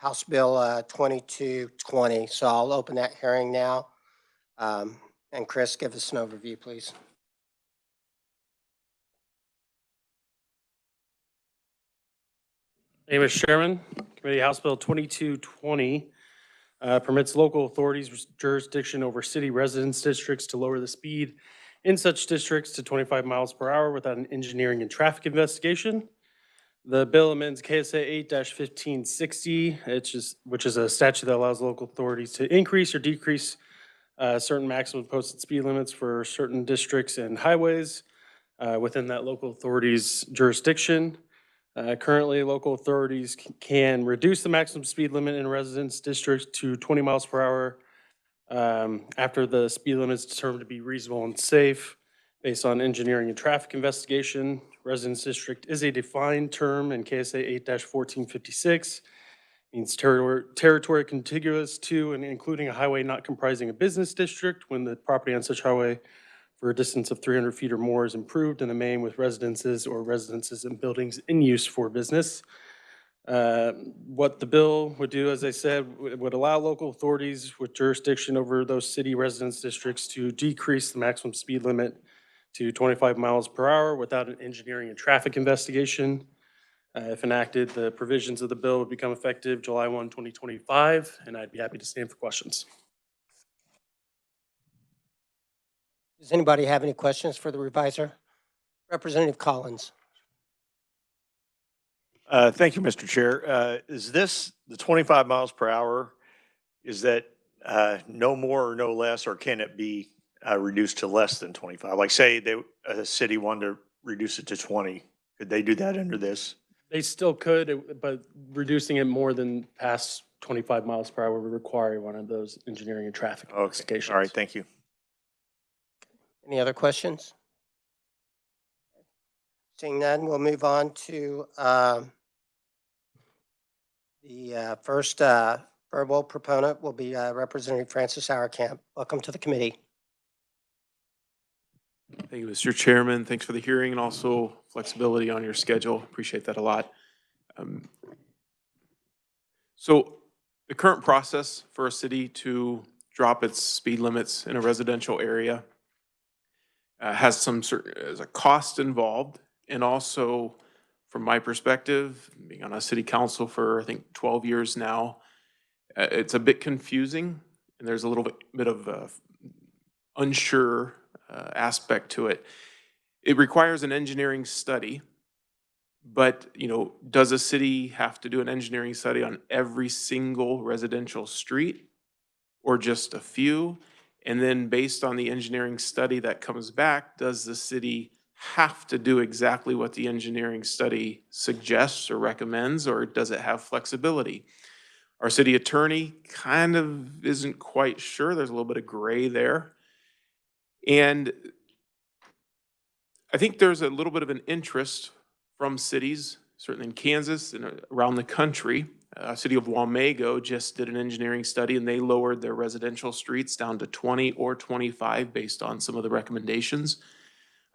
House Bill 2220. So I'll open that hearing now. And Chris, give us an overview, please. Hey, Mr. Chairman, Committee House Bill 2220 permits local authorities jurisdiction over city residence districts to lower the speed in such districts to 25 miles per hour without an engineering and traffic investigation. The bill amends KSA 8-1560, which is a statute that allows local authorities to increase or decrease certain maximum posted speed limits for certain districts and highways within that local authority's jurisdiction. Currently, local authorities can reduce the maximum speed limit in a residence district to 20 miles per hour after the speed limit is determined to be reasonable and safe based on engineering and traffic investigation. Residence district is a defined term in KSA 8-1456. Means territory contiguous to and including a highway not comprising a business district when the property on such highway for a distance of 300 feet or more is improved in the main with residences or residences and buildings in use for business. What the bill would do, as I said, would allow local authorities with jurisdiction over those city residence districts to decrease the maximum speed limit to 25 miles per hour without an engineering and traffic investigation. If enacted, the provisions of the bill would become effective July 1, 2025, and I'd be happy to stand for questions. Does anybody have any questions for the reviser? Representative Collins. Thank you, Mr. Chair. Is this the 25 miles per hour? Is that no more or no less, or can it be reduced to less than 25? Like say a city wanted to reduce it to 20. Could they do that under this? They still could, but reducing it more than past 25 miles per hour would require one of those engineering and traffic investigations. All right, thank you. Any other questions? Seeing none, we'll move on to the first verbal proponent will be Representative Francis Auerkamp. Welcome to the committee. Thank you, Mr. Chairman. Thanks for the hearing and also flexibility on your schedule. Appreciate that a lot. So the current process for a city to drop its speed limits in a residential area has some there's a cost involved, and also from my perspective, being on a city council for I think 12 years now, it's a bit confusing, and there's a little bit of unsure aspect to it. It requires an engineering study, but does a city have to do an engineering study on every single residential street or just a few? And then based on the engineering study that comes back, does the city have to do exactly what the engineering study suggests or recommends, or does it have flexibility? Our city attorney kind of isn't quite sure. There's a little bit of gray there. And I think there's a little bit of an interest from cities, certainly in Kansas and around the country. City of Wamego just did an engineering study, and they lowered their residential streets down to 20 or 25 based on some of the recommendations.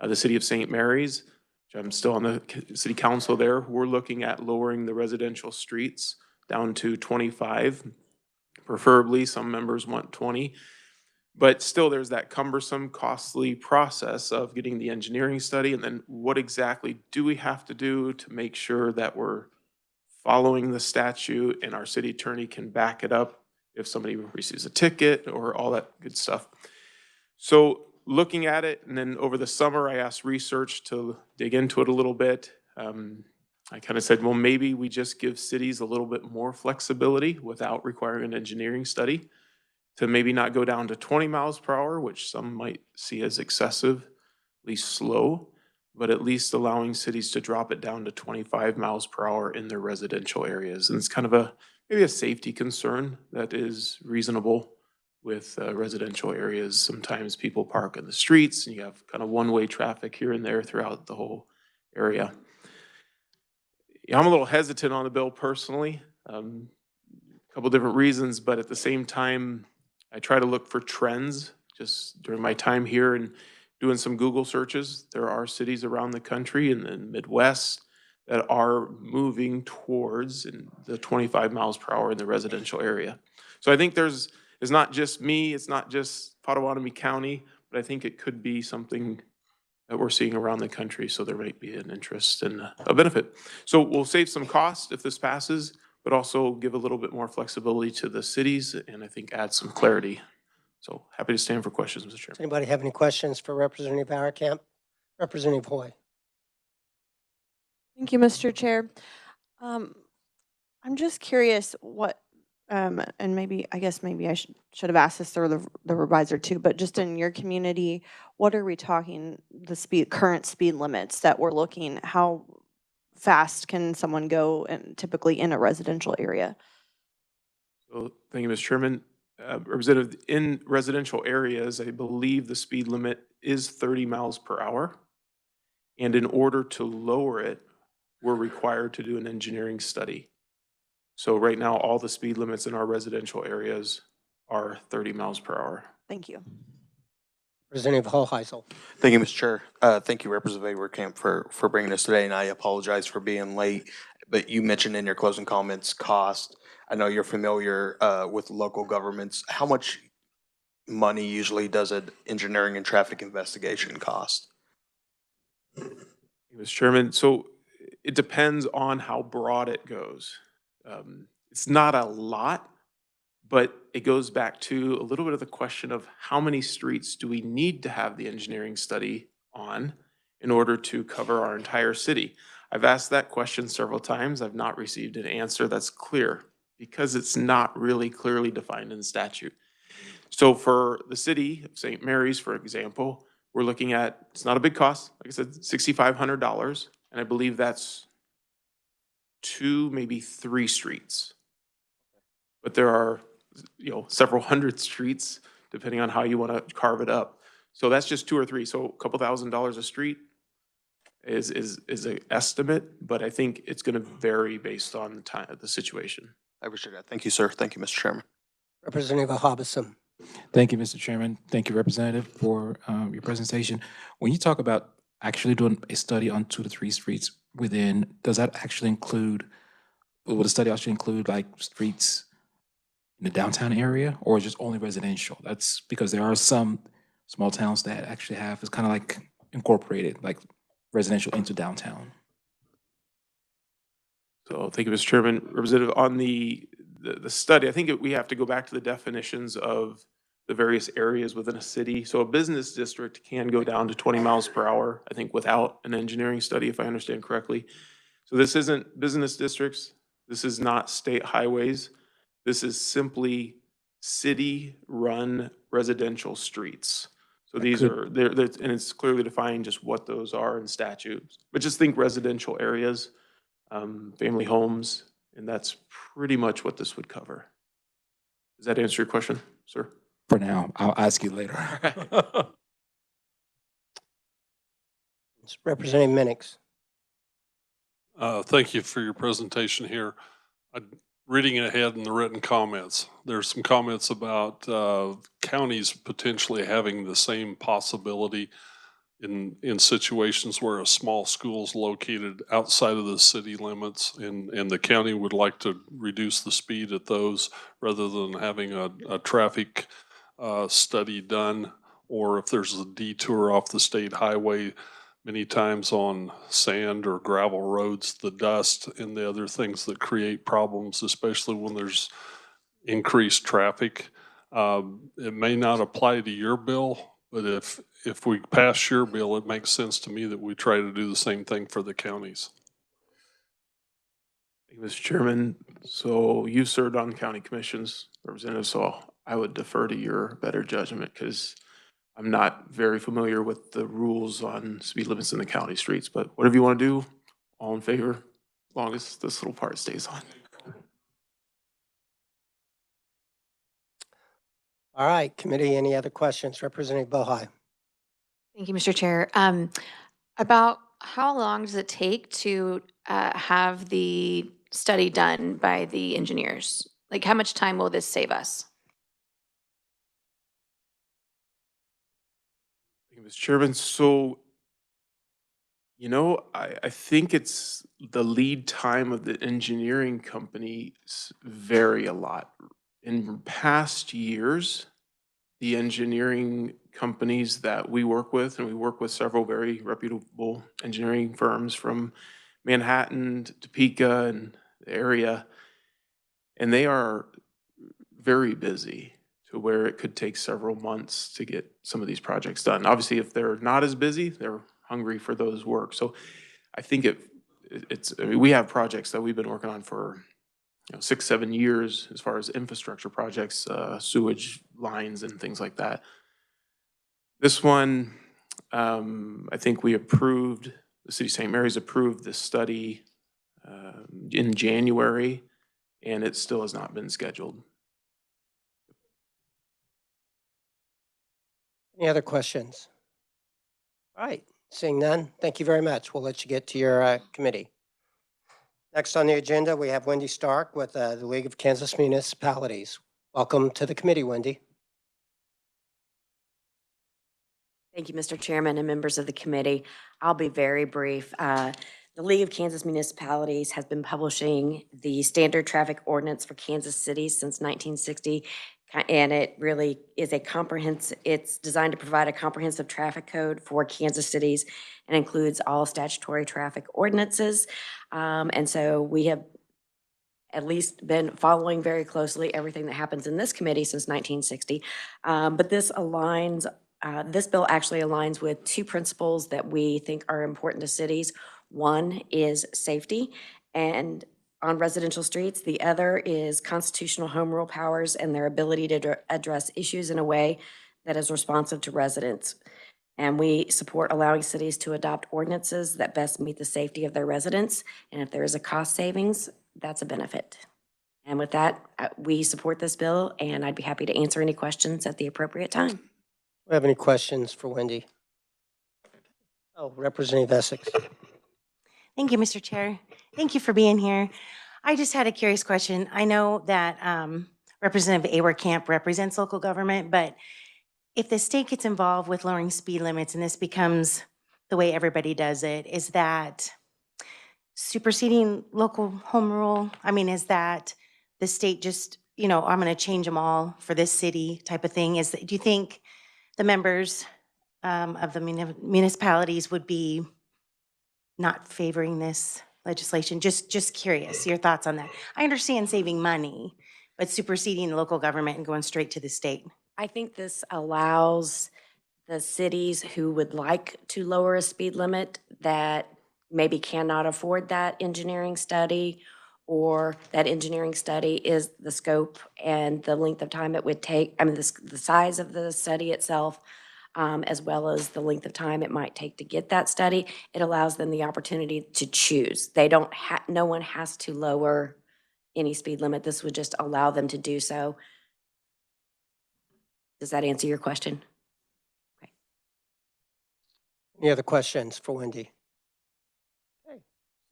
The city of St. Mary's, which I'm still on the city council there, we're looking at lowering the residential streets down to 25. Preferably, some members want 20. But still, there's that cumbersome, costly process of getting the engineering study, and then what exactly do we have to do to make sure that we're following the statute and our city attorney can back it up if somebody receives a ticket or all that good stuff. So looking at it, and then over the summer, I asked research to dig into it a little bit. I kind of said, well, maybe we just give cities a little bit more flexibility without requiring an engineering study to maybe not go down to 20 miles per hour, which some might see as excessively slow, but at least allowing cities to drop it down to 25 miles per hour in their residential areas. And it's kind of maybe a safety concern that is reasonable with residential areas. Sometimes people park in the streets and you have kind of one-way traffic here and there throughout the whole area. Yeah, I'm a little hesitant on the bill personally, a couple different reasons, but at the same time, I try to look for trends just during my time here and doing some Google searches. There are cities around the country in the Midwest that are moving towards the 25 miles per hour in the residential area. So I think it's not just me, it's not just Potawatomi County, but I think it could be something that we're seeing around the country, so there might be an interest and a benefit. So we'll save some cost if this passes, but also give a little bit more flexibility to the cities and I think add some clarity. So happy to stand for questions, Mr. Does Chairman. anybody have any questions for Representative Howard-Camp? Representative Hoy. Thank you, Mr. Chair. I'm just curious what, and maybe, I guess maybe I should have asked this through the revisor too, but just in your community, what are we talking, the current speed limits that we're looking, how fast can someone go and typically in a residential area? So thank you, Mr. Chairman. Representative, in residential areas, I believe the speed limit is 30 miles per hour. And in order to lower it, we're required to do an engineering study. So right now, all the speed limits in our residential areas are 30 miles per hour. Thank you. Representative Hoheisel. Thank you, Mr. Chair. Thank you, Representative Camp, for bringing this today, and I apologize for being late. But you mentioned in your closing comments cost. I know you're familiar with local governments. How much money usually does an engineering and traffic investigation cost? Mr. Chairman, so it depends on how broad it goes. It's not a lot, but it goes back to a little bit of the question of how many streets do we need to have the engineering study on in order to cover our entire city? I've asked that question several times. I've not received an answer that's clear because it's not really clearly defined in statute. So for the city of St. Mary's, for example, we're looking at, it's not a big cost, like I said, $6,500, and I believe that's 2, maybe 3 streets. But there are, several hundred streets, depending on how you want to carve it up. So that's just 2 or 3. So a couple $1,000s a street is an estimate, but I think it's going to vary based on the time, the situation. I appreciate that. Thank you, sir. Thank you, Mr. Chairman. Representative Hobson. Thank you, Mr. Chairman. Thank you, Representative, for your presentation. When you talk about actually doing a study on 2 to 3 streets within, does that actually include, will the study actually include like streets in the downtown area, or just only residential? That's because there are some small towns that actually have, it's kind of like incorporated, like residential into downtown. So thank you, Mr. Chairman. Representative, on the study, I think we have to go back to the definitions of the various areas within a city. So a business district can go down to 20 miles per hour, I think, without an engineering study, if I understand correctly. So this isn't business districts. This is not state highways. This is simply city-run residential streets. So these are, and it's clearly defined just what those are in statutes. But just think residential areas, family homes, and that's pretty much what this would cover. Does that answer your question, sir? For now, I'll ask you later. Representative Minix. Thank you for your presentation here. Reading ahead in the written comments, there's some comments about counties potentially having the same possibility in situations where a small school is located outside of the city limits and the county would like to reduce the speed at those rather than having a traffic study done, or if there's a detour off the state highway. Many times on sand or gravel roads, the dust and the other things that create problems, especially when there's increased traffic. It may not apply to your bill, but if we pass your bill, it makes sense to me that we try to do the same thing for the counties. Thank you, Mr. Chairman. So you served on county commissions, Representative, so I would defer to your better judgment because I'm not very familiar with the rules on speed limits in the county streets, but whatever you want to do, all in favor, as long as this little part stays on. All right, committee, any other questions? Representative Bohai. Thank you, Mr. Chair. About how long does it take to have the study done by the engineers? Like, how much time will this save us? Thank you, Mr. Chairman. So, I think it's the lead time of the engineering companies vary a lot. In past years, the engineering companies that we work with, and we work with several very reputable engineering firms from Manhattan to Topeka and the area, and they are very busy to where it could take several months to get some of these projects done. Obviously, if they're not as busy, they're hungry for those work. So I think I mean, we have projects that we've been working on for 6, 7 years as far as infrastructure projects, sewage lines and things like that. This one, I think the city of St. Mary's approved this study in January, and it still has not been scheduled. Any other questions? All right, seeing none, thank you very much. We'll let you get to your committee. Next on the agenda, we have Wendy Stark with the League of Kansas Municipalities. Welcome to the committee, Wendy. Thank you, Mr. Chairman and members of the committee. I'll be very brief. The League of Kansas Municipalities has been publishing the standard traffic ordinance for Kansas City since 1960. And it really is it's designed to provide a comprehensive traffic code for Kansas cities and includes all statutory traffic ordinances. And so we have at least been following very closely everything that happens in this committee since 1960. But this bill actually aligns with two principles that we think are important to cities. One is safety and on residential streets. The other is constitutional home rule powers and their ability to address issues in a way that is responsive to residents. And we support allowing cities to adopt ordinances that best meet the safety of their residents. And if there is a cost savings, that's a benefit. And with that, we support this bill, and I'd be happy to answer any questions at the appropriate time. Do we have any questions for Wendy? Oh, Representative Essex. Thank you, Mr. Chair. Thank you for being here. I just had a curious question. I know that Representative Awer-Camp represents local government, but if the state gets involved with lowering speed limits and this becomes the way everybody does it, is that superseding local home rule? I mean, is that the state just, I'm going to change them all for this city type of thing? Do you think the members of the municipalities would be not favoring this legislation? Just curious, your thoughts on that. I understand saving money, but superseding local government and going straight to the state. I think this allows the cities who would like to lower a speed limit that maybe cannot afford that engineering study, or that engineering study is the scope and the length of time it would take, the size of the study itself, as well as the length of time it might take to get that study. It allows them the opportunity to choose. No one has to lower any speed limit. This would just allow them to do so. Does that answer your question? Okay. Any other questions for Wendy? Okay,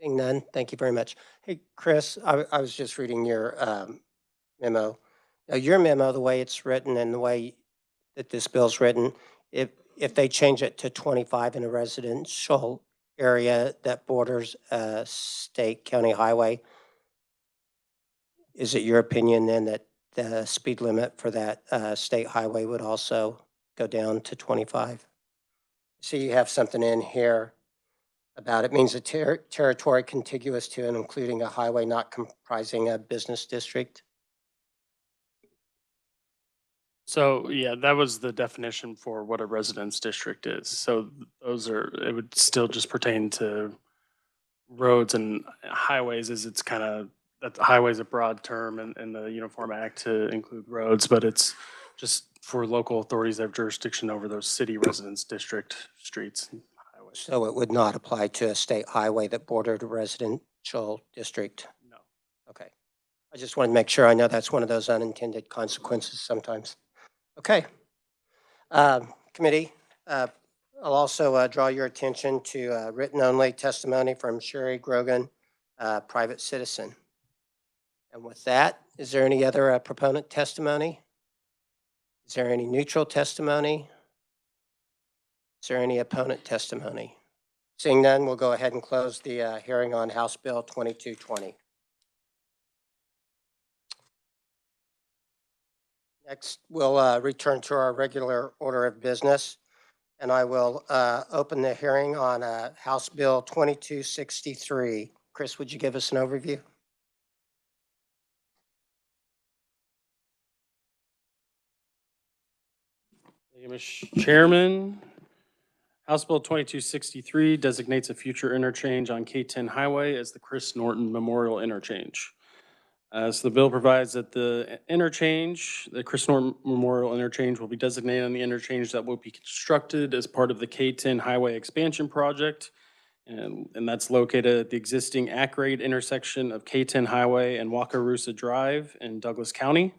seeing none, thank you very much. Hey, Chris, I was just reading your memo. Now, your memo, the way it's written and the way that this bill's written, if they change it to 25 in a residential area that borders a state county highway, is it your opinion then that the speed limit for that state highway would also go down to 25? So you have something in here about it means a territory contiguous to and including a highway not comprising a business district. So, yeah, that was the definition for what a residence district is. So it would still just pertain to roads and highways, as it's kind of, that highway is a broad term in the Uniform Act to include roads, but it's just for local authorities that have jurisdiction over those city residence district streets and highways. So it would not apply to a state highway that bordered a residential district? No. Okay. I just wanted to make sure. I know that's one of those unintended consequences sometimes. Okay. Committee, I'll also draw your attention to written-only testimony from Sherry Grogan, private citizen. And with that, is there any other proponent testimony? Is there any neutral testimony? Is there any opponent testimony? Seeing none, we'll go ahead and close the hearing on House Bill 2220. Next, we'll return to our regular order of business, and I will open the hearing on House Bill 2263. Chris, would you give us an overview? Thank you, Mr. Chairman. House Bill 2263 designates a future interchange on K-10 Highway as the Chris Norton Memorial Interchange. So the bill provides that the interchange, the Chris Norton Memorial Interchange, will be designated on the interchange that will be constructed as part of the K-10 Highway Expansion Project. And that's located at the existing at-grade intersection of K-10 Highway and Wakarusa Drive in Douglas County.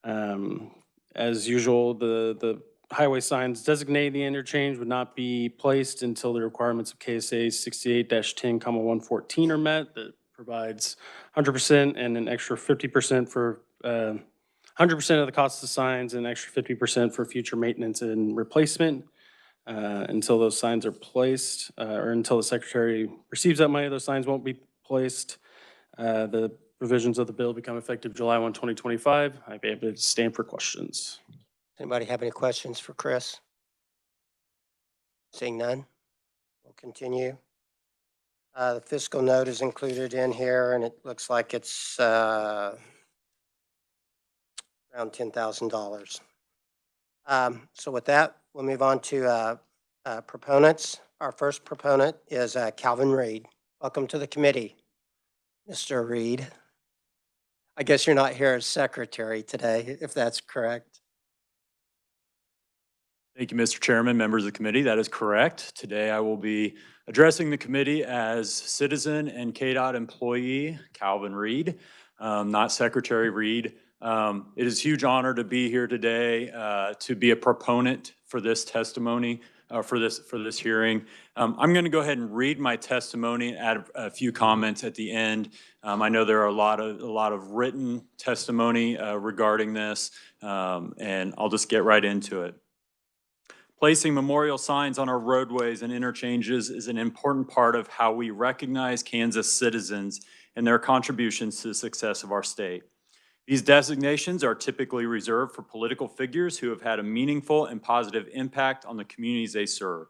As usual, the highway signs designating the interchange would not be placed until the requirements of KSA 68-10, 114 are met. That provides 100% and an extra 50% for 100% of the cost of the signs and an extra 50% for future maintenance and replacement. Until those signs are placed, or until the secretary receives that money, those signs won't be placed. The provisions of the bill become effective July 1, 2025. I'd be able to stand for questions. Anybody have any questions for Chris? Seeing none, we'll continue. The fiscal note is included in here, and it looks like it's around $10,000. So with that, we'll move on to proponents. Our first proponent is Calvin Reed. Welcome to the committee, Mr. Reed. I guess you're not here as secretary today, if that's correct. Thank you, Mr. Chairman, members of the committee. That is correct. Today I will be addressing the committee as citizen and KDOT employee, Calvin Reed, not Secretary Reed. It is a huge honor to be here today to be a proponent for this testimony, for this hearing. I'm going to go ahead and read my testimony and add a few comments at the end. I know there are a lot of written testimony regarding this, and I'll just get right into it. Placing memorial signs on our roadways and interchanges is an important part of how we recognize Kansas citizens and their contributions to the success of our state. These designations are typically reserved for political figures who have had a meaningful and positive impact on the communities they serve.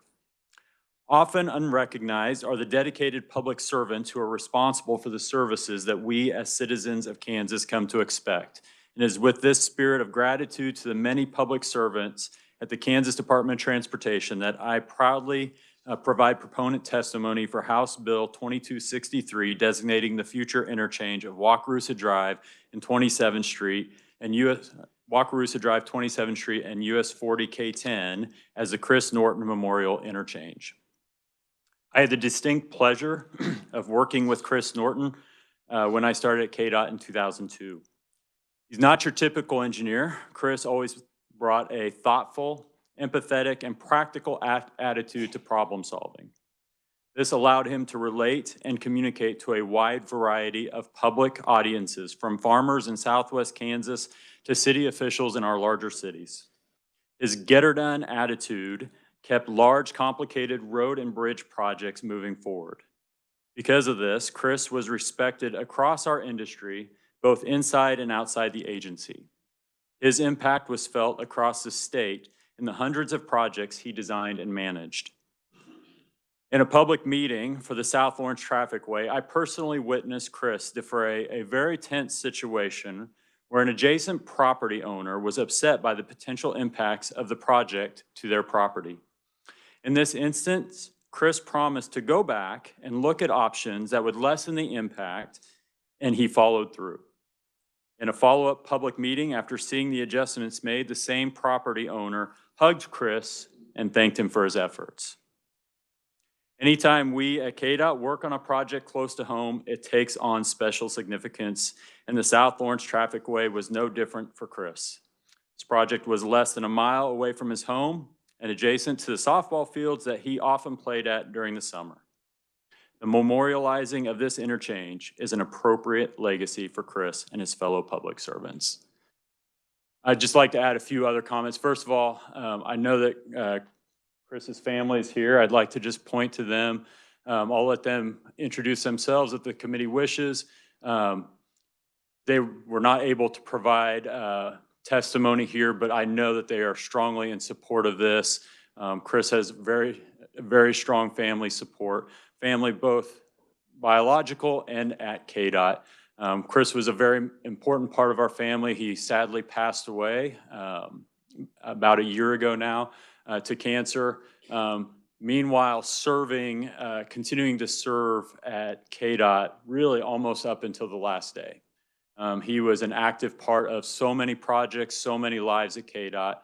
Often unrecognized are the dedicated public servants who are responsible for the services that we as citizens of Kansas come to expect. And it is with this spirit of gratitude to the many public servants at the Kansas Department of Transportation that I proudly provide proponent testimony for House Bill 2263 designating the future interchange of Wakarusa Drive and 27th Street and Wakarusa Drive, 27th Street and US 40 K10 as the Chris Norton Memorial Interchange. I had the distinct pleasure of working with Chris Norton when I started at KDOT in 2002. He's not your typical engineer. Chris always brought a thoughtful, empathetic, and practical attitude to problem solving. This allowed him to relate and communicate to a wide variety of public audiences, from farmers in Southwest Kansas to city officials in our larger cities. His get-her-done attitude kept large, complicated road and bridge projects moving forward. Because of this, Chris was respected across our industry, both inside and outside the agency. His impact was felt across the state in the hundreds of projects he designed and managed. In a public meeting for the South Lawrence Trafficway, I personally witnessed Chris defray a very tense situation where an adjacent property owner was upset by the potential impacts of the project to their property. In this instance, Chris promised to go back and look at options that would lessen the impact, and he followed through. In a follow-up public meeting, after seeing the adjustments made, the same property owner hugged Chris and thanked him for his efforts. Anytime we at KDOT work on a project close to home, it takes on special significance, and the South Lawrence Trafficway was no different for Chris. This project was less than a mile away from his home and adjacent to the softball fields that he often played at during the summer. The memorializing of this interchange is an appropriate legacy for Chris and his fellow public servants. I'd just like to add a few other comments. First of all, I know that Chris's family is here. I'd like to just point to them. I'll let them introduce themselves if the committee wishes. They were not able to provide testimony here, but I know that they are strongly in support of this. Chris has very strong family support, family both biological and at KDOT. Chris was a very important part of our family. He sadly passed away about a year ago now to cancer. Meanwhile, continuing to serve at KDOT really almost up until the last day. He was an active part of so many projects, so many lives at KDOT.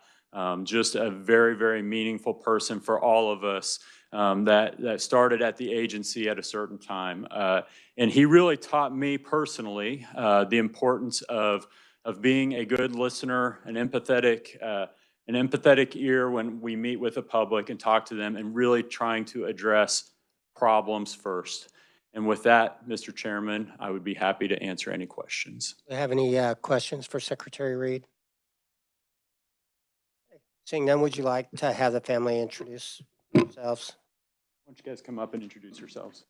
Just a very meaningful person for all of us that started at the agency at a certain time. And he really taught me personally the importance of being a good listener, an empathetic ear when we meet with the public and talk to them, and really trying to address problems first. And with that, Mr. Chairman, I would be happy to answer any questions. Do you have any questions for Secretary Reed? Seeing none, would you like to have the family introduce themselves? Why don't you guys come up and introduce yourselves?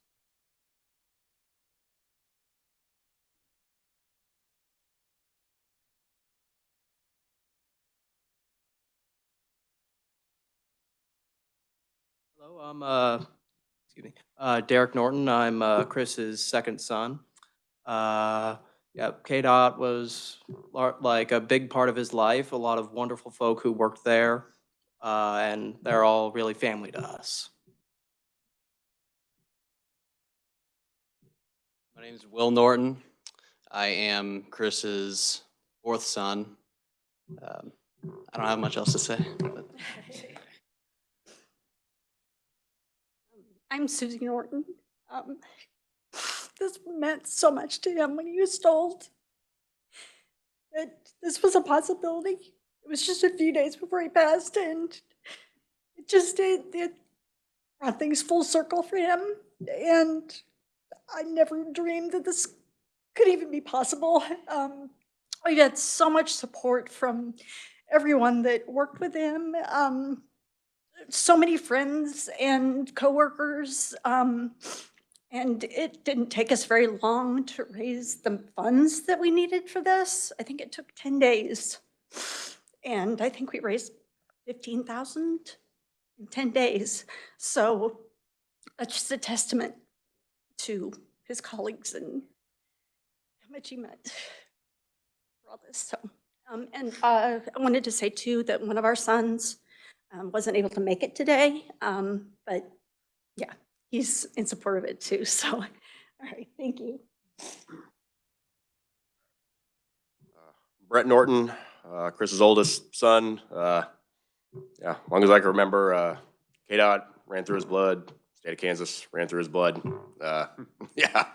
Hello, I'm Derek Norton. I'm Chris's second son. Yeah, KDOT was like a big part of his life. A lot of wonderful folk who worked there, and they're all really family to us. My name is Will Norton. I am Chris's fourth son. I don't have much else to say. But. I'm Susie Norton. This meant so much to him when he was told that this was a possibility. It was just a few days before he passed, and it brought things full circle for him. And I never dreamed that this could even be possible. We had so much support from everyone that worked with him. So many friends and coworkers, and it didn't take us very long to raise the funds that we needed for this. I think it took 10 days, and I think we raised $15,000 in 10 days. So that's just a testament to his colleagues and how much he meant for all this. So, and I wanted to say too that one of our sons wasn't able to make it today, but yeah, he's in support of it too. So, all right, thank you. Brett Norton, Chris's oldest son. Yeah, as long as I can remember, KDOT ran through his blood. State of Kansas ran through his blood. Yeah,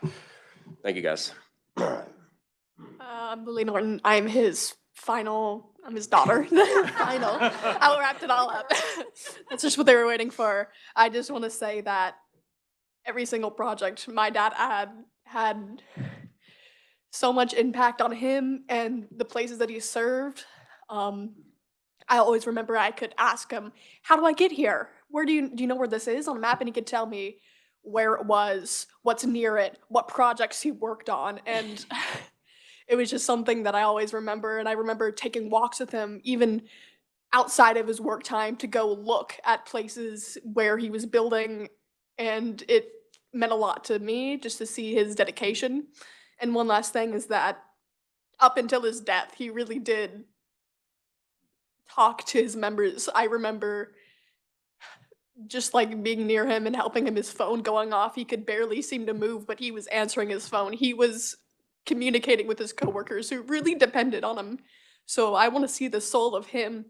thank you guys. I'm Lily Norton. I'm his daughter. Final. I wrapped it all up. That's just what they were waiting for. I just want to say that every single project my dad had so much impact on him and the places that he served. I always remember I could ask him, how do I get here? Do you know where this is on a map? And he could tell me where it was, what's near it, what projects he worked on. And it was just something that I always remember. And I remember taking walks with him, even outside of his work time, to go look at places where he was building. And it meant a lot to me just to see his dedication. And one last thing is that up until his death, he really did talk to his members. I remember just like being near him and helping him, his phone going off. He could barely seem to move, but he was answering his phone. He was communicating with his coworkers who really depended on him. So I want to see the soul of him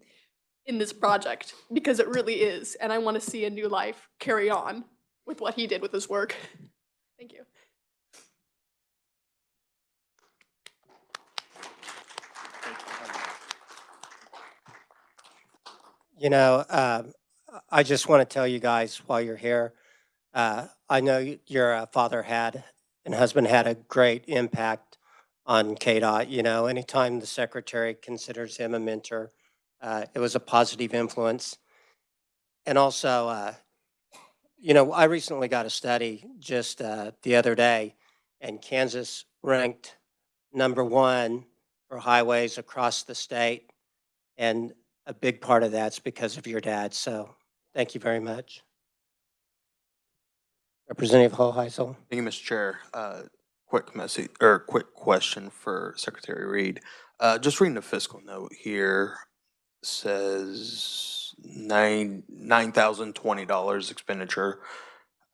in this project, because it really is. And I want to see a new life carry on with what he did with his work. Thank you. You know, I just want to tell you guys while you're here, I know your father and husband had a great impact on KDOT. You know, anytime the secretary considers him a mentor, it was a positive influence. And also, you know, I recently got a study just the other day, and Kansas ranked #1 for highways across the state. And a big part of that's because of your dad. So thank you very much. Representative Hoheisel. Thank you, Mr. Chair. Quick message or quick question for Secretary Reed. Just reading the fiscal note here says $9,020 expenditure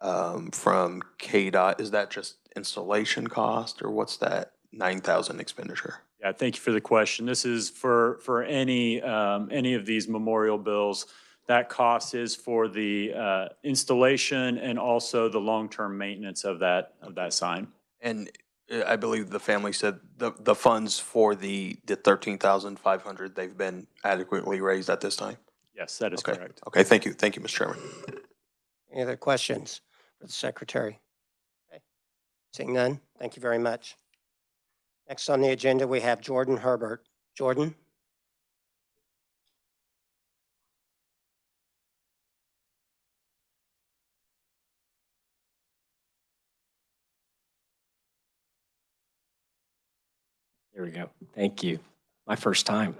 from KDOT. Is that just installation cost, or what's that 9,000 expenditure? Yeah, thank you for the question. This is for any of these memorial bills. That cost is for the installation and also the long-term maintenance of that sign. And I believe the family said the funds for the 13,500, they've been adequately raised at this time? Yes, that is Okay. correct. Okay, thank you. Thank you, Mr. Chairman. Any other questions for the Secretary? Okay. Seeing none, thank you very much. Next on the agenda, we have Jordan Herbert. Jordan? There we go. Thank you. My first time.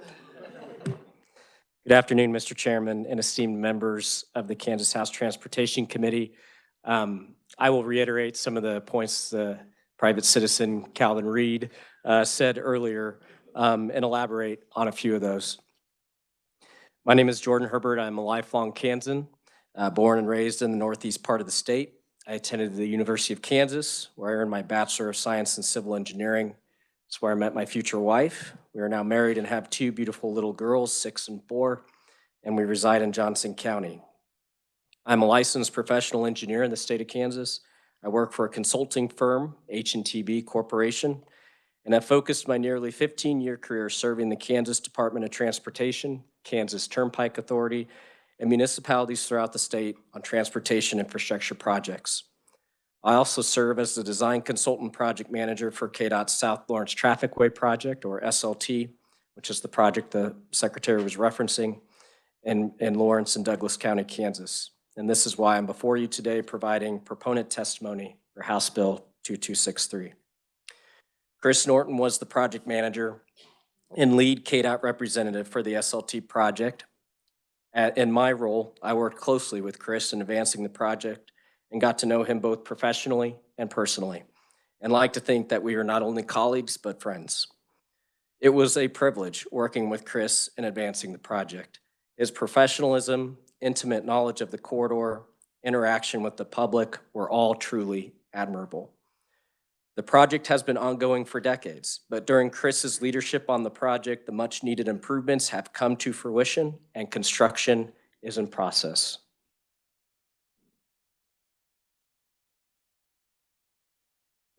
Good afternoon, Mr. Chairman and esteemed members of the Kansas House Transportation Committee. I will reiterate some of the points the private citizen Calvin Reed said earlier and elaborate on a few of those. My name is Jordan Herbert. I'm a lifelong Kansan, born and raised in the northeast part of the state. I attended the University of Kansas, where I earned my Bachelor of Science in Civil Engineering. It's where I met my future wife. We are now married and have 2 beautiful little girls, 6 and 4, and we reside in Johnson County. I'm a licensed professional engineer in the state of Kansas. I work for a consulting firm, H&TB Corporation, and I've focused my nearly 15-year career serving the Kansas Department of Transportation, Kansas Turnpike Authority, and municipalities throughout the state on transportation infrastructure projects. I also serve as the design consultant project manager for KDOT's South Lawrence Trafficway Project, or SLT, which is the project the Secretary was referencing, in Lawrence and Douglas County, Kansas. And this is why I'm before you today providing proponent testimony for House Bill 2263. Chris Norton was the project manager and lead KDOT representative for the SLT project. In my role, I worked closely with Chris in advancing the project and got to know him both professionally and personally, and like to think that we are not only colleagues, but friends. It was a privilege working with Chris in advancing the project. His professionalism, intimate knowledge of the corridor, interaction with the public were all truly admirable. The project has been ongoing for decades, but during Chris's leadership on the project, the much needed improvements have come to fruition and construction is in process.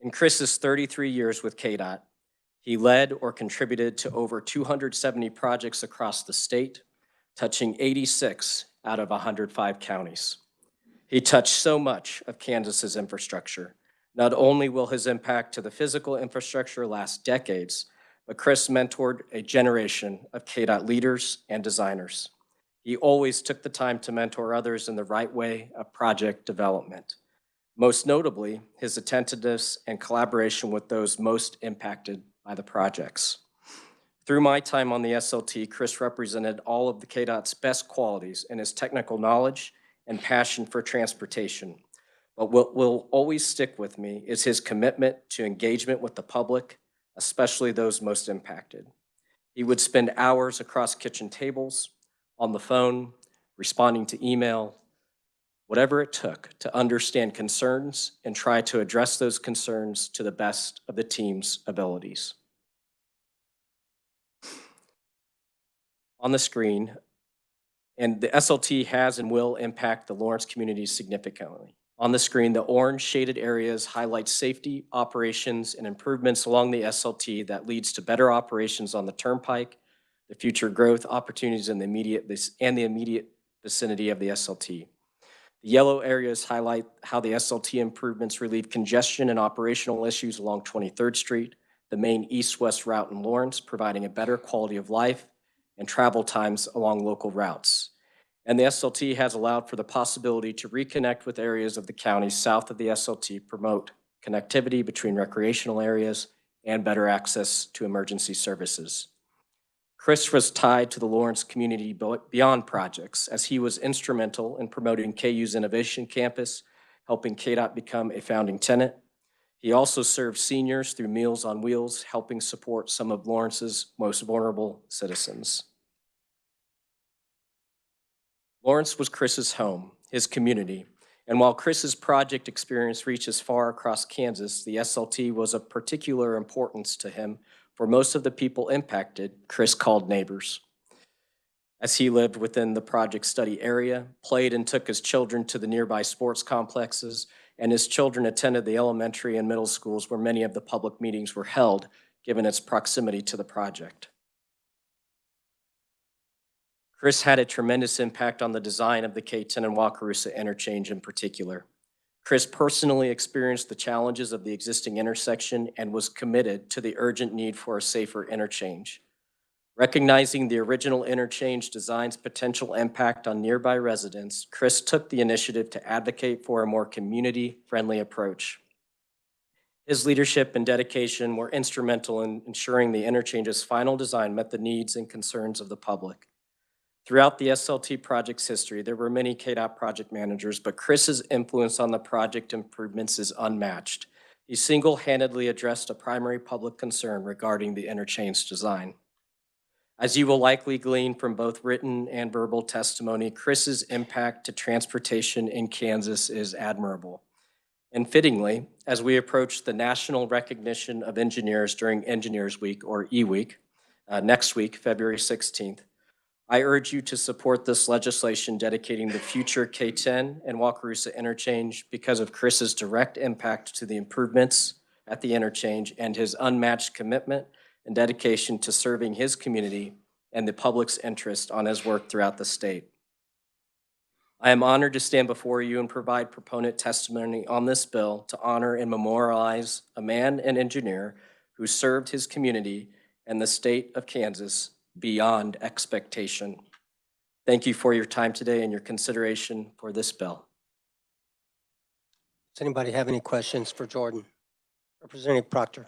In Chris's 33 years with KDOT, he led or contributed to over 270 projects across the state, touching 86 out of 105 counties. He touched so much of Kansas's infrastructure. Not only will his impact to the physical infrastructure last decades, but Chris mentored a generation of KDOT leaders and designers. He always took the time to mentor others in the right way of project development. Most notably, his attentiveness and collaboration with those most impacted by the projects. Through my time on the SLT, Chris represented all of the KDOT's best qualities in his technical knowledge and passion for transportation. But what will always stick with me is his commitment to engagement with the public, especially those most impacted. He would spend hours across kitchen tables, on the phone, responding to email, whatever it took to understand concerns and try to address those concerns to the best of the team's abilities. On the screen, and the SLT has and will impact the Lawrence community significantly. On the screen, the orange shaded areas highlight safety, operations, and improvements along the SLT that leads to better operations on the turnpike, the future growth opportunities in the immediate vicinity of the SLT. The yellow areas highlight how the SLT improvements relieve congestion and operational issues along 23rd Street, the main east-west route in Lawrence, providing a better quality of life and travel times along local routes. And the SLT has allowed for the possibility to reconnect with areas of the county south of the SLT, promote connectivity between recreational areas, and better access to emergency services. Chris was tied to the Lawrence Community Beyond projects as he was instrumental in promoting KU's Innovation Campus, helping KDOT become a founding tenant. He also served seniors through Meals on Wheels, helping support some of Lawrence's most vulnerable citizens. Lawrence was Chris's home, his community, and while Chris's project experience reaches far across Kansas, the SLT was of particular importance to him. For most of the people impacted, Chris called neighbors. As he lived within the project study area, played and took his children to the nearby sports complexes, and his children attended the elementary and middle schools where many of the public meetings were held, given its proximity to the project. Chris had a tremendous impact on the design of the K-10 and Wakarusa interchange in particular. Chris personally experienced the challenges of the existing intersection and was committed to the urgent need for a safer interchange. Recognizing the original interchange design's potential impact on nearby residents, Chris took the initiative to advocate for a more community-friendly approach. His leadership and dedication were instrumental in ensuring the interchange's final design met the needs and concerns of the public. Throughout the SLT project's history, there were many KDOT project managers, but Chris's influence on the project improvements is unmatched. He single-handedly addressed a primary public concern regarding the interchange design. As you will likely glean from both written and verbal testimony, Chris's impact to transportation in Kansas is admirable. And fittingly, as we approach the national recognition of engineers during Engineers Week, or E-Week, next week, February 16th, I urge you to support this legislation dedicating the future K-10 and Wakarusa interchange because of Chris's direct impact to the improvements at the interchange and his unmatched commitment and dedication to serving his community and the public's interest on his work throughout the state. I am honored to stand before you and provide proponent testimony on this bill to honor and memorialize a man and engineer who served his community and the state of Kansas beyond expectation. Thank you for your time today and your consideration for this bill. Does anybody have any questions for Jordan? Representative Proctor.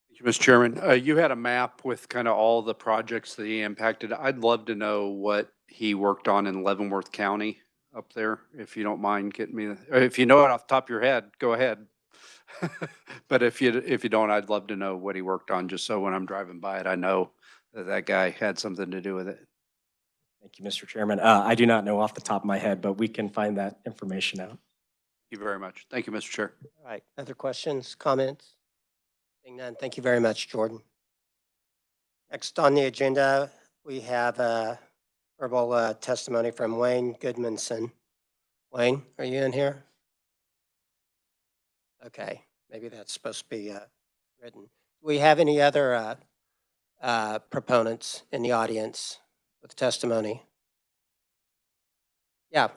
Thank you, Mr. Chairman. You had a map with kind of all the projects that he impacted. I'd love to know what he worked on in Leavenworth County up there, if you don't mind getting me, if you know it off the top of your head, go ahead. But if you don't, I'd love to know what he worked on, just so when I'm driving by it, I know that guy had something to do with it. Thank you, Mr. Chairman. I do not know off the top of my head, but we can find that information out. Thank you very much. Thank you, Mr. Chair. All right, other questions, comments? Seeing none, thank you very much, Jordan. Next on the agenda, we have a verbal testimony from Wayne Goodmanson. Wayne, are you in here? Okay, maybe that's supposed to be written. Do we have any other proponents in the audience with testimony? Yeah.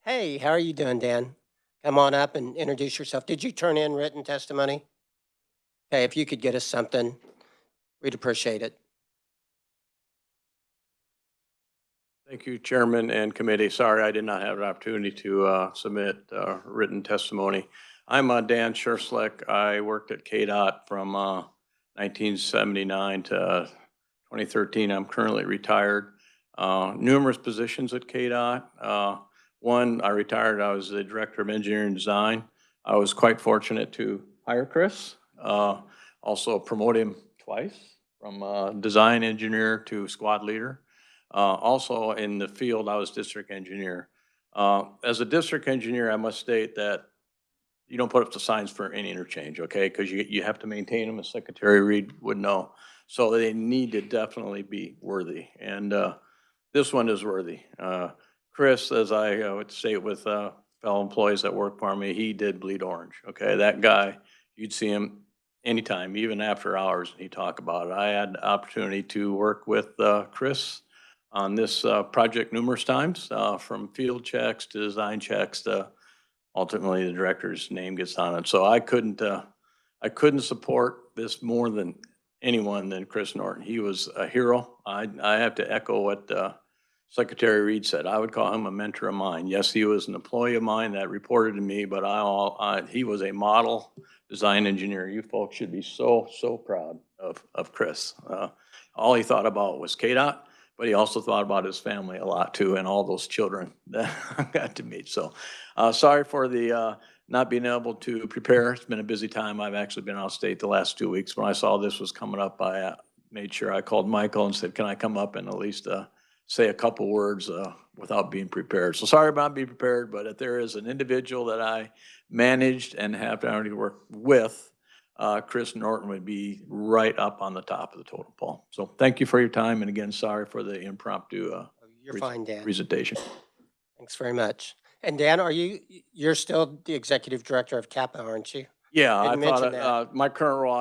Hey, how are you doing, Dan? Come on up and introduce yourself. Did you turn in written testimony? Okay, if you could get us something, we'd appreciate it. Thank you, Chairman and Committee. Sorry, I did not have an opportunity to submit written testimony. I'm Dan Schurslick. I worked at KDOT from 1979 to 2013. I'm currently retired. Numerous positions at KDOT. One, I retired, I was the Director of Engineering Design. I was quite fortunate to hire Chris. Also promote him twice from design engineer to squad leader. Also in the field, I was district engineer. As a district engineer, I must state that you don't put up the signs for any interchange, okay? Because you have to maintain them, as Secretary Reed would know. So they need to definitely be worthy. And this one is worthy. Chris, as I would say with fellow employees that work for me, he did bleed orange, okay? That guy, you'd see him anytime, even after hours, and he'd talk about it. I had the opportunity to work with Chris on this project numerous times, from field checks to design checks to ultimately the director's name gets on it. So I couldn't support this more than anyone than Chris Norton. He was a hero. I have to echo what Secretary Reed said, I would call him a mentor of mine. Yes, he was an employee of mine that reported to me, but he was a model design engineer. You folks should be so, so proud of Chris. All he thought about was KDOT, but he also thought about his family a lot too, and all those children that I got to meet. So sorry for the not being able to prepare. It's been a busy time. I've actually been out of state the last 2 weeks. When I saw this was coming up, I made sure I called Michael and said, can I come up and at least say a couple words without being prepared. So sorry about not being prepared, but if there is an individual that I managed and have already worked with, Chris Norton would be right up on the top of the totem pole. So thank you for your time. And again, sorry for the impromptu You're fine, Dan. presentation. Thanks very much. And Dan, you're still the executive director of CAPA, aren't you? Yeah, I Didn't mention thought, my current role,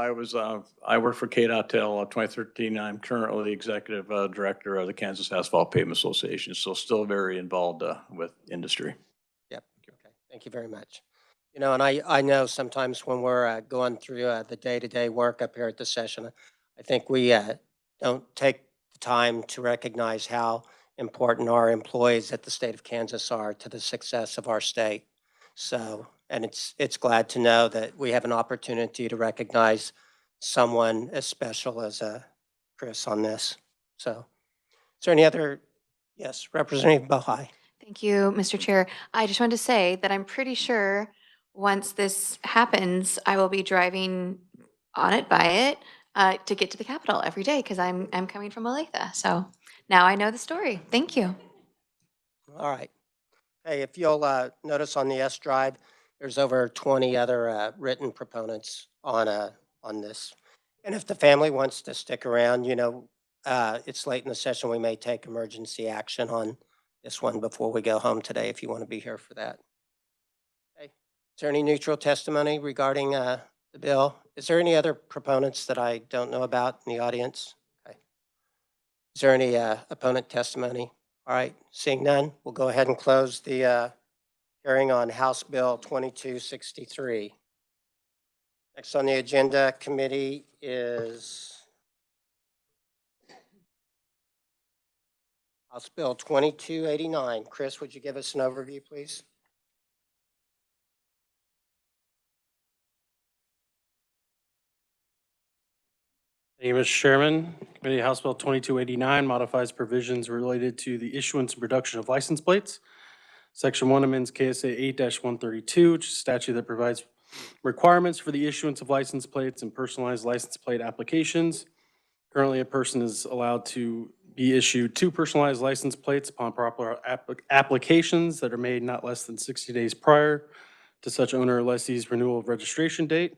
I worked for KDOT till 2013. I'm currently the executive director of the Kansas Asphalt Pavement Association, so still very involved with industry. Yep. Okay. Thank you very much. You know, and I know sometimes when we're going through the day-to-day work up here at the session, I think we don't take the time to recognize how important our employees at the state of Kansas are to the success of our state. So, and it's glad to know that we have an opportunity to recognize someone as special as Chris on this. So, is there any other? Yes, Representative Bohai. Thank you, Mr. Chair. I just wanted to say that I'm pretty sure once this happens, I will be driving on it, by it, to get to the Capitol every day because I'm coming from Olathe. So now I know the story. Thank you. All right. Hey, if you'll notice on the S drive, there's over 20 other written proponents on this. And if the family wants to stick around, you know, it's late in the session. We may take emergency action on this one before we go home today if you want to be here for that. Okay. Is there any neutral testimony regarding the bill? Is there any other proponents that I don't know about in the audience? Okay. Is there any opponent testimony? All right, seeing none, we'll go ahead and close the hearing on House Bill 2263. Next on the agenda committee is House Bill 2289. Chris, would you give us an overview, please? Thank you, Mr. Chairman. Committee House Bill 2289 modifies provisions related to the issuance and production of license plates. Section 1 amends KSA 8-132, which is a statute that provides requirements for the issuance of license plates and personalized license plate applications. Currently, a person is allowed to be issued 2 personalized license plates upon proper applications that are made not less than 60 days prior to such owner or lessee's renewal of registration date.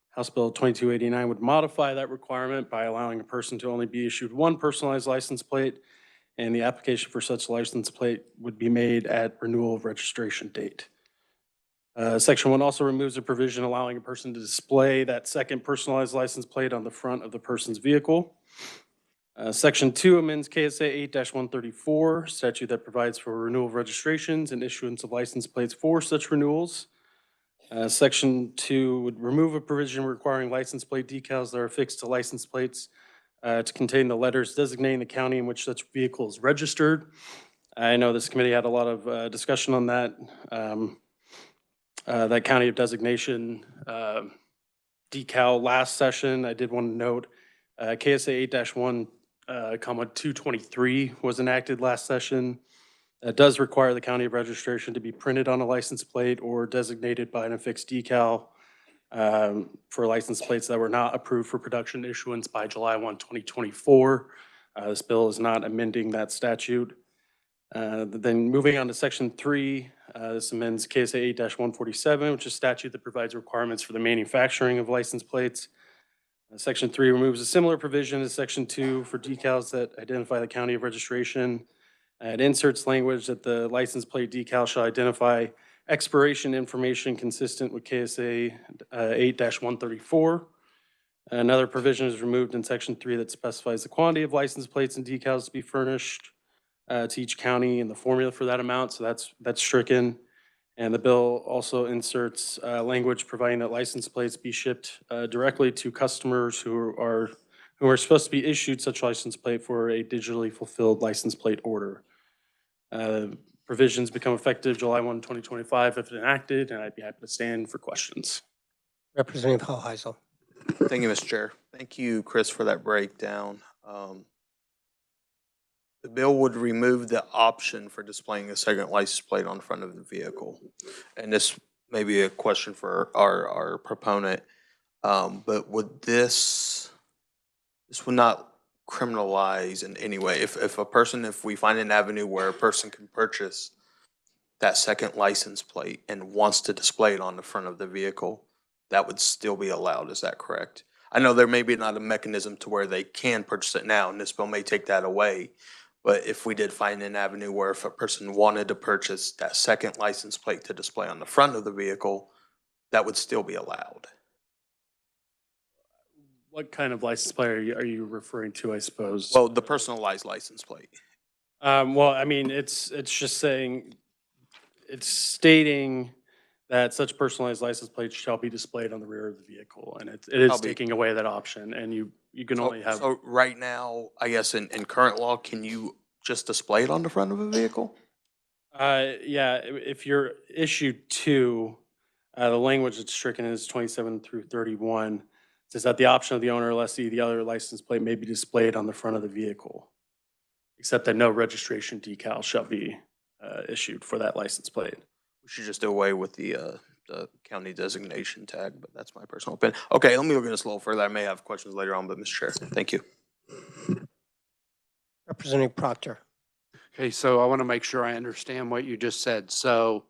House Bill 2289 would modify that requirement by allowing a person to only be issued 1 personalized license plate, and the application for such license plate would be made at renewal of registration date. Section 1 also removes a provision allowing a person to display that second personalized license plate on the front of the person's vehicle. Section 2 amends KSA 8-134, statute that provides for renewal of registrations and issuance of license plates for such renewals. Section 2 would remove a provision requiring license plate decals that are affixed to license plates to contain the letters designating the county in which such vehicle is registered. I know this committee had a lot of discussion on that. That county of designation decal last session. I did want to note KSA 8-1,223 was enacted last session. That does require the county of registration to be printed on a license plate or designated by an affixed decal for license plates that were not approved for production issuance by July 1, 2024. This bill is not amending that statute. Then moving on to Section 3, this amends KSA 8-147, which is a statute that provides requirements for the manufacturing of license plates. Section 3 removes a similar provision as Section 2 for decals that identify the county of registration. It inserts language that the license plate decal shall identify expiration information consistent with KSA 8-134. Another provision is removed in Section 3 that specifies the quantity of license plates and decals to be furnished to each county and the formula for that amount, so that's stricken. And the bill also inserts language providing that license plates be shipped directly to customers who are supposed to be issued such license plate for a digitally fulfilled license plate order. Provisions become effective July 1, 2025 if enacted, and I'd be happy to stand for questions. Representative Hoheisel. Thank you, Mr. Chair. Thank you, Chris, for that breakdown. The bill would remove the option for displaying a second license plate on the front of the vehicle. And this may be a question for our proponent, but would this would not criminalize in any way? If we find an avenue where a person can purchase that second license plate and wants to display it on the front of the vehicle, that would still be allowed, is that correct? I know there may be not a mechanism to where they can purchase it now, and this bill may take that away. But if we did find an avenue where if a person wanted to purchase that second license plate to display on the front of the vehicle, that would still be allowed. What kind of license plate are you referring to, I suppose? Well, the personalized license plate. Well, I mean, it's just saying, it's stating that such personalized license plates shall be displayed on the rear of the vehicle, and it is taking away that option, and you can only have. So right now, I guess in current law, can you just display it on the front of a vehicle? Yeah, if you're issue 2, the language that's stricken is 27 through 31. It says that the option of the owner or lessee, the other license plate may be displayed on the front of the vehicle, except that no registration decal shall be issued for that license plate. We should just do away with the county designation tag, but that's my personal opinion. Okay, let me look at this a little further. I may have questions later on, but Mr. Chair, thank you. Representative Proctor. Okay, so I want to make sure I understand what you just said. So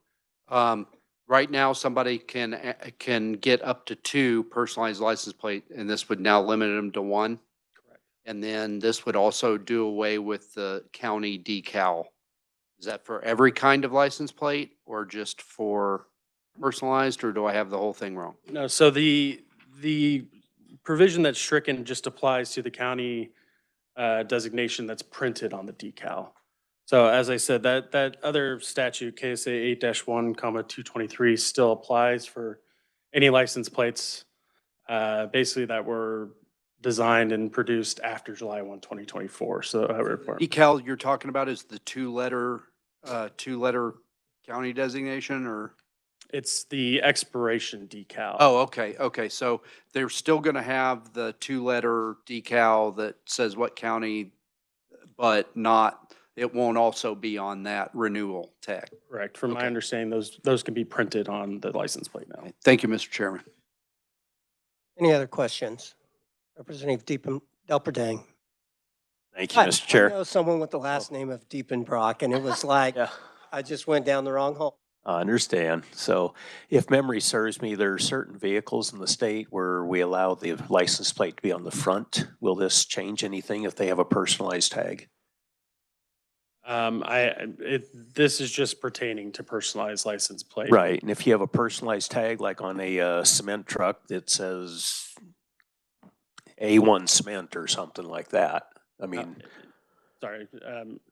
right now, somebody can get up to 2 personalized license plate, and this would now limit them to 1? Correct. And then this would also do away with the county decal. Is that for every kind of license plate or just for personalized, or do I have the whole thing wrong? No, so the provision that's stricken just applies to the county designation that's printed on the decal. So as I said, that other statute, KSA 8-1, 223, still applies for any license plates basically that were designed and produced after July 1, 2024. So Decal you're talking about is the two-letter county designation, or? It's the expiration decal. Oh, okay, okay. So they're still going to have the 2-letter decal that says what county, but not, it won't also be on that renewal tag. Correct. From my understanding, those can be printed on the license plate now. Thank you, Mr. Chairman. Any other questions? Representative Delperdang. Thank you, Mr. Chair. I know someone with the last name of Diepenbrock, and it was like, I just went down the wrong hole. I understand. So if memory serves me, there are certain vehicles in the state where we allow the license plate to be on the front. Will this change anything if they have a personalized tag? This is just pertaining to personalized license plate. Right. And if you have a personalized tag, like on a cement truck that says A1 cement or something like that, I mean. Sorry,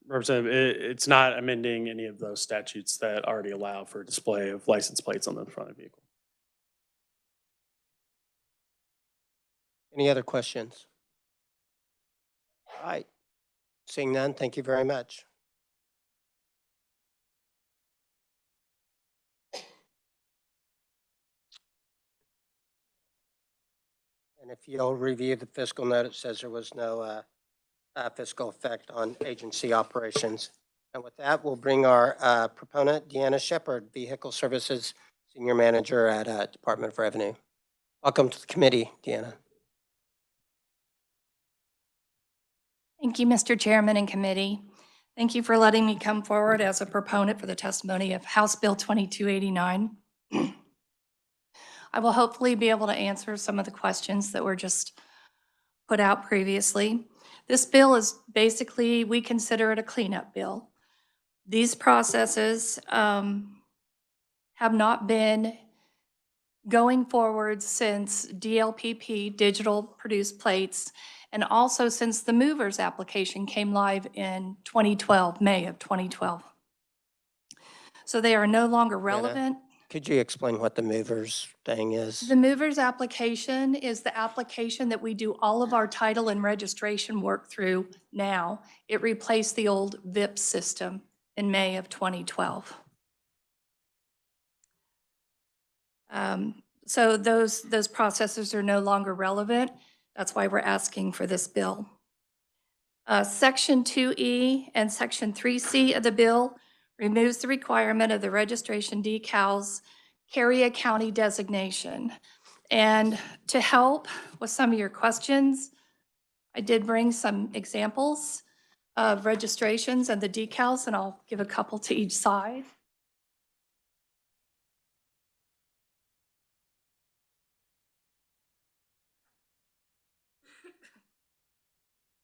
Representative, it's not amending any of those statutes that already allow for display of license plates on the front of the vehicle. Any other questions? All right. Seeing none, thank you very much. And if you'll review the fiscal note, it says there was no fiscal effect on agency operations. And with that, we'll bring our proponent, Deanna Shepard, Vehicle Services Senior Manager at Department of Revenue. Welcome to the committee, Deanna. Thank you, Mr. Chairman and committee. Thank you for letting me come forward as a proponent for the testimony of House Bill 2289. I will hopefully be able to answer some of the questions that were just put out previously. This bill is basically, we consider it a cleanup bill. These processes have not been going forward since DLPP, digital produced plates, and also since the movers application came live in 2012, May of 2012. So they are no longer relevant. Could you explain what the movers thing is? The movers application is the application that we do all of our title and registration work through now. It replaced the old VIP system in May of 2012. So those processes are no longer relevant. That's why we're asking for this bill. Section 2E and Section 3C of the bill removes the requirement of the registration decals carry a county designation. And to help with some of your questions, I did bring some examples of registrations and the decals, and I'll give a couple to each side.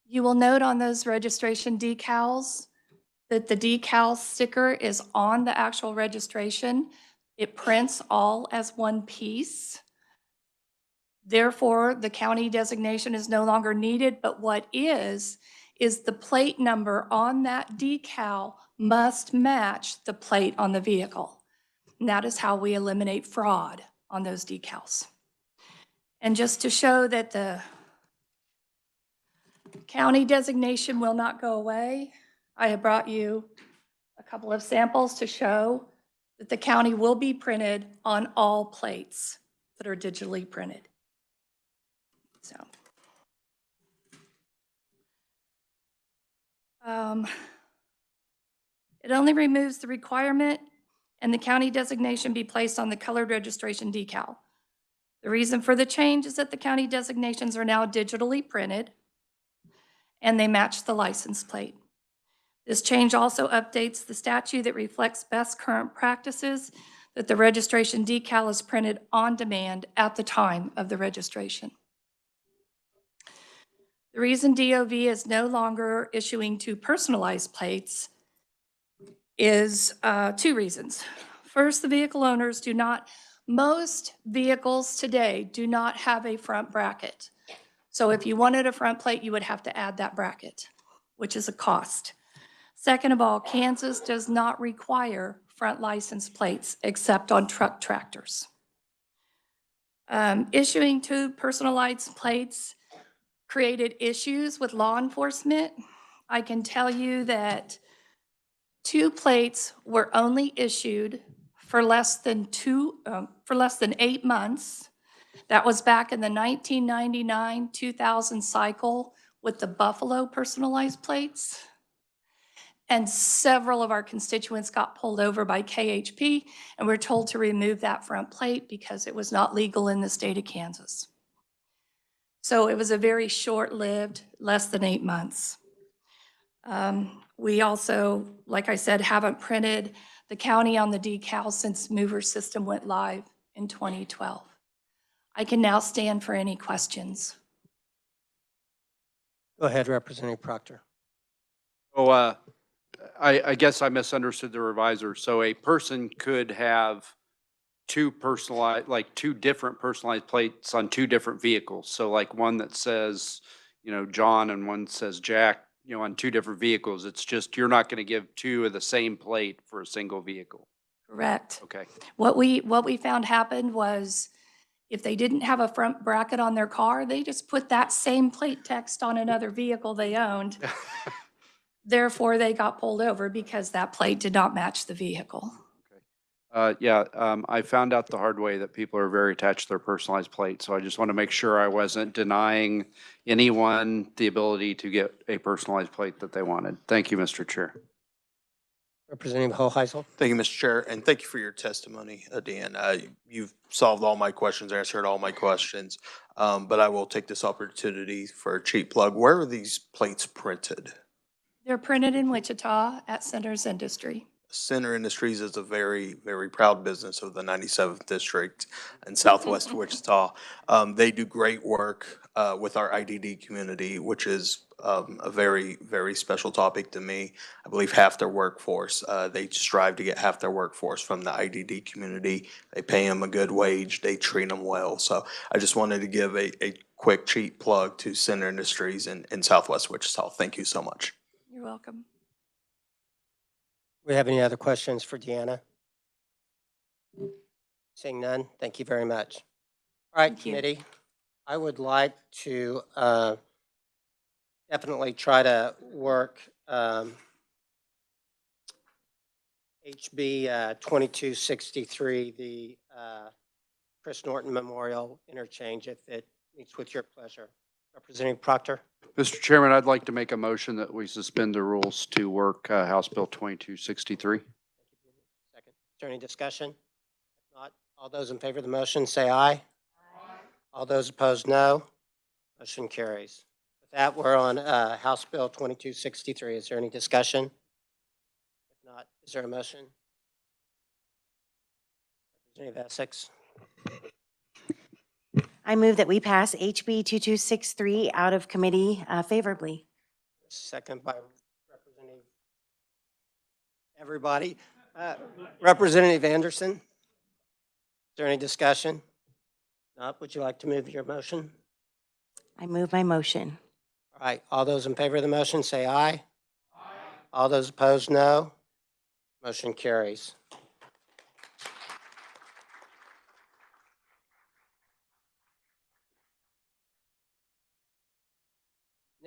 You will note on those registration decals that the decal sticker is on the actual registration. It prints all as one piece. Therefore, the county designation is no longer needed, but what is the plate number on that decal must match the plate on the vehicle. And that is how we eliminate fraud on those decals. And just to show that the county designation will not go away, I have brought you a couple of samples to show that the county will be printed on all plates that are digitally printed. So, it only removes the requirement and the county designation be placed on the colored registration decal. The reason for the change is that the county designations are now digitally printed and they match the license plate. This change also updates the statute that reflects best current practices that the registration decal is printed on demand at the time of the registration. The reason DOV is no longer issuing two personalized plates is two reasons. First, the vehicle owners most vehicles today do not have a front bracket. So if you wanted a front plate, you would have to add that bracket, which is a cost. Second of all, Kansas does not require front license plates except on truck tractors. Issuing two personalized plates created issues with law enforcement. I can tell you that two plates were only issued for less than 8 months. That was back in the 1999-2000 cycle with the Buffalo personalized plates. And several of our constituents got pulled over by KHP and were told to remove that front plate because it was not legal in the state of Kansas. So it was a very short-lived, less than 8 months. We also, like I said, haven't printed the county on the decal since mover system went live in 2012. I can now stand for any questions. Go ahead, Representative Proctor. Oh, I guess I misunderstood the revisor. So a person could have two different personalized plates on two different vehicles. So like one that says, John and one says Jack, on two different vehicles. It's just, you're not going to give two of the same plate for a single vehicle. Correct. Okay. What we found happened was if they didn't have a front bracket on their car, they just put that same plate text on another vehicle they owned. Therefore, they got pulled over because that plate did not match the vehicle. I found out the hard way that people are very attached to their personalized plate. So I just want to make sure I wasn't denying anyone the ability to get a personalized plate that they wanted. Thank you, Mr. Chair. Representative Hoheisel. Thank you, Mr. Chair, and thank you for your testimony, Dan. You've solved all my questions, answered all my questions, but I will take this opportunity for a cheap plug. Where are these plates printed? They're printed in Wichita at Centers Industry. Center Industries is a very, very proud business of the 97th District in Southwest Wichita. They do great work with our IDD community, which is a very, very special topic to me. I believe half their workforce, they strive to get half their workforce from the IDD community. They pay them a good wage. They treat them well. So I just wanted to give a quick, cheap plug to Center Industries in Southwest Wichita. Thank you so much. You're welcome. We have any other questions for Deanna? Seeing none, thank you very much. All right, committee, I would like to definitely try to work HB 2263, the Chris Norton Memorial Interchange, if it meets with your pleasure. Representative Proctor? Mr. Chairman, I'd like to make a motion that we suspend the rules to work House Bill 2263. Second. Is there any discussion? If not, all those in favor of the motion say aye. Aye. All those opposed, no. Motion carries. With that, we're on House Bill 2263. Is there any discussion? If not, is there a motion? Representative Essex? I move that we pass HB 2263 out of committee favorably. Second by Representative, everybody. Representative Anderson? Is there any discussion? Not, would you like to move your motion? I move my motion. All right, all those in favor of the motion say aye. Aye. All those opposed, no. Motion carries.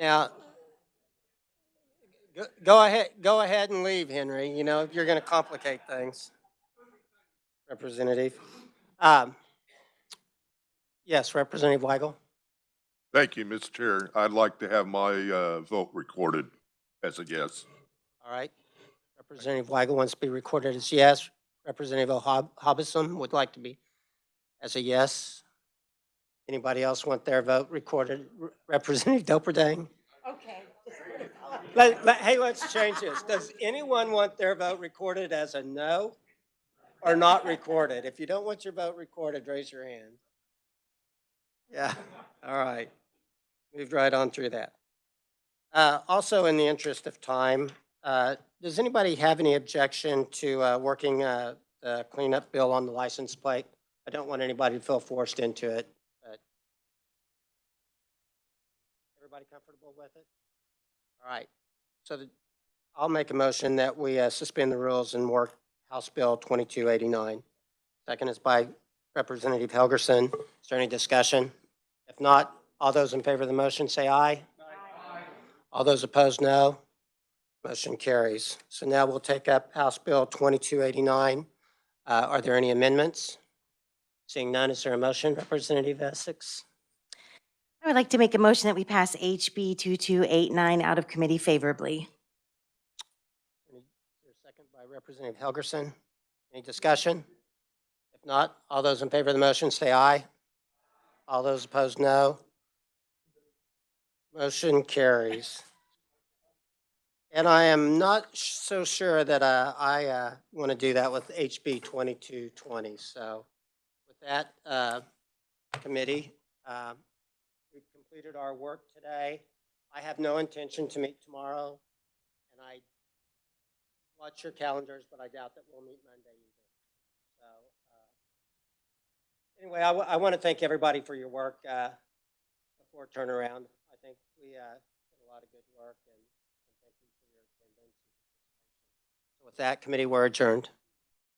Now, go ahead and leave, Henry. You know, you're going to complicate things. Representative. Yes, Representative Weigel. Thank you, Mr. Chair. I'd like to have my vote recorded as a yes. All right. Representative Weigel wants to be recorded as yes. Representative Hobson would like to be as a yes. Anybody else want their vote recorded? Representative Doperdang? Okay. Hey, let's change this. Does anyone want their vote recorded as a no or not recorded? If you don't want your vote recorded, raise your hand. Yeah, all right. Moved right on through that. Also, in the interest of time, does anybody have any objection to working the cleanup bill on the license plate? I don't want anybody to feel forced into it. But everybody comfortable with it? All right. So I'll make a motion that we suspend the rules and work House Bill 2289. Second is by Representative Helgerson. Is there any discussion? If not, all those in favor of the motion say aye. Aye. All those opposed, no. Motion carries. So now we'll take up House Bill 2289. Are there any amendments? Seeing none, is there a motion? Representative Essex? I would like to make a motion that we pass HB 2289 out of committee favorably. Is there a second by Representative Helgerson? Any discussion? If not, all those in favor of the motion say aye. All those opposed, no. Motion carries. And I am not so sure that I want to do that with HB 2220. So with that, committee, we've completed our work today. I have no intention to meet tomorrow, and I watch your calendars, but I doubt that we'll meet Monday either. So anyway, I want to thank everybody for your work before turnaround. I think we did a lot of good work, and thank you for your attendance and participation. So with that, committee, we're adjourned.